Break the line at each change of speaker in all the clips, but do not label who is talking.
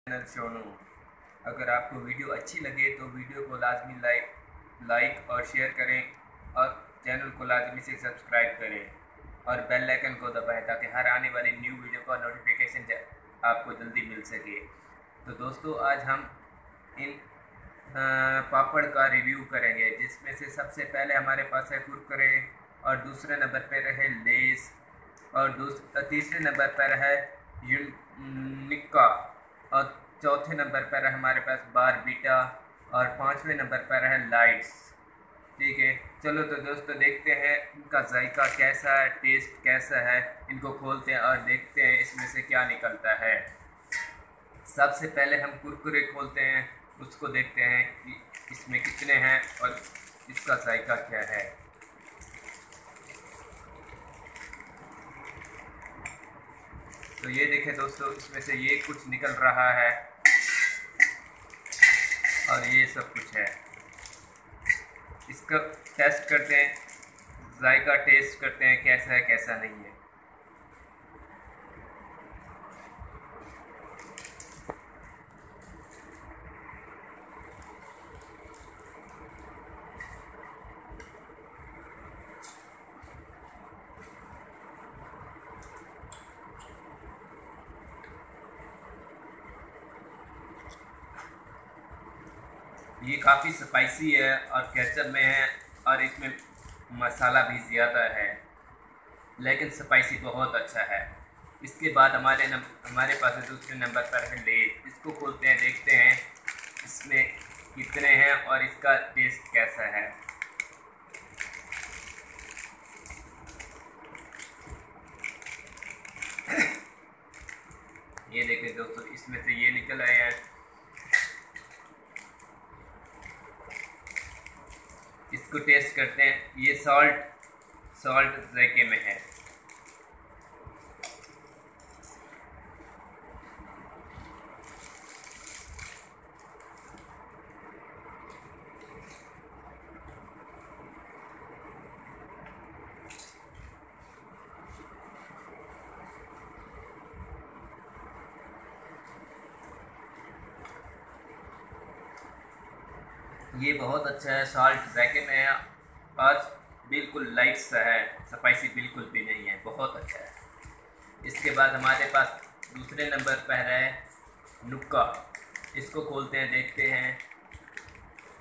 Channel Sonu. अगर आपको video अच्छी लगे तो वीडियो को लाजमी लाइक और शेयर करें और चैनल को लाजमी से सब्सक्राइब करें और बेल आइकन को दबाएं ताकि हर आने वाली न्यू वीडियो का नोटिफिकेशन आपको जल्दी मिल सके। तो दोस्तों, आज हम इन पापड़ का रिव्यू करेंगे, जिसमें से सबसे पहले हमारे पास है कुरकुरे और दूसरे नंबर पर है लेस और तीसरे नंबर पर है यूनिका और चौथे नंबर पर हमारे पास बारबीटा और पांचवें नंबर पर है लाइट्स। ठीक है, चलो तो दोस्तों देखते हैं इनका जायका कैसा है, टेस्ट कैसा है। इनको खोलते हैं और देखते हैं इसमें से क्या निकलता है। सबसे पहले हम कुरकुरे खोलते हैं, उसको देखते हैं कि इसमें कितने हैं और इसका जायका क्या है। तो ये देखें दोस्तों, इसमें से ये कुछ निकल रहा है और ये सब कुछ है। इसका टेस्ट करते हैं, जायका टेस्ट करते हैं कैसा है कैसा नहीं है। ये काफ़ी स्पाइसी है और केचप में है और इसमें मसाला भी ज़्यादा है, लेकिन स्पाइसी बहुत अच्छा है। इसके बाद हमारे पास दूसरे नंबर पर है लेस। इसको खोलते हैं, देखते हैं इसमें कितने हैं और इसका टेस्ट कैसा है। ये देखें दोस्तों, इसमें से ये निकल आए हैं। इसको टेस्ट करते हैं। ये सॉल्ट जायके में है। ये बहुत अच्छा है, सॉल्ट जायके में है और बिल्कुल लाइट सा है, स्पाइसी बिल्कुल भी नहीं है, बहुत अच्छा है। इसके बाद हमारे पास दूसरे नंबर पर है नुक्का। इसको खोलते हैं, देखते हैं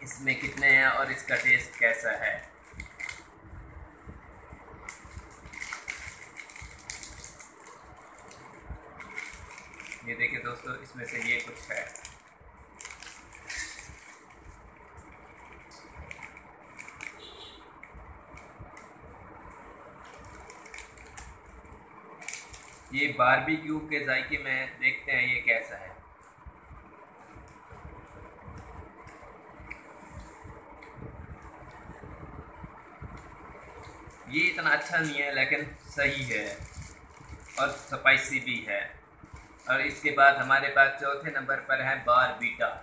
इसमें कितने हैं और इसका टेस्ट कैसा है। ये देखिए दोस्तों, इसमें से ये कुछ है। ये बारबेक्यू के जायके में, देखते हैं ये कैसा है। ये इतना अच्छा नहीं है लेकिन सही है और स्पाइसी भी है। और इसके बाद हमारे पास चौथे नंबर पर है बारबीटा।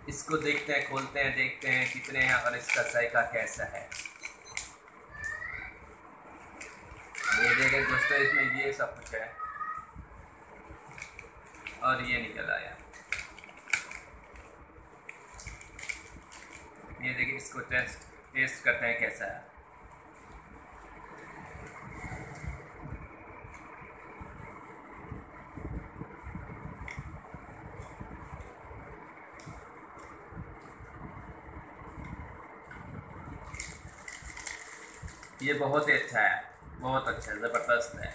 इसको देखते हैं, खोलते हैं, देखते हैं कितने हैं और इसका जायका कैसा है। ये देखें दोस्तों, इसमें ये सब कुछ है और ये निकल आया। ये देखिए, इसको टेस्ट करते हैं कैसा है। ये बहुत ही अच्छा है, बहुत अच्छा, ज़बरदस्त है।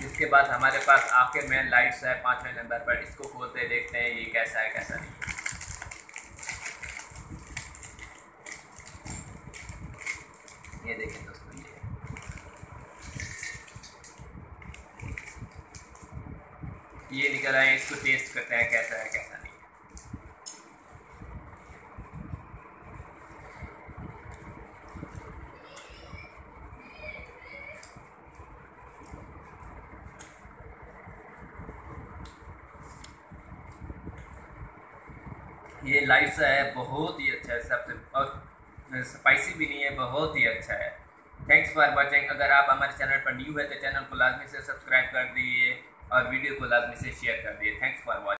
इसके बाद हमारे पास आखिर में लाइट्स है पाँचवें नंबर पर। इसको खोलते देखते हैं ये कैसा है कैसा नहीं। ये देखें दोस्तों, ये निकल आए। इसको टेस्ट करते हैं कैसा है कैसा नहीं। ये लाइट सा है, बहुत ही अच्छा है सबसे, और स्पाइसी भी नहीं है, बहुत ही अच्छा है। Thanks for watching. अगर आप हमारे चैनल पर न्यू है तो चैनल को लाजमी से सब्सक्राइब कर दीजिए और वीडियो को लाजमी से शेयर कर दिए। Thanks for watching.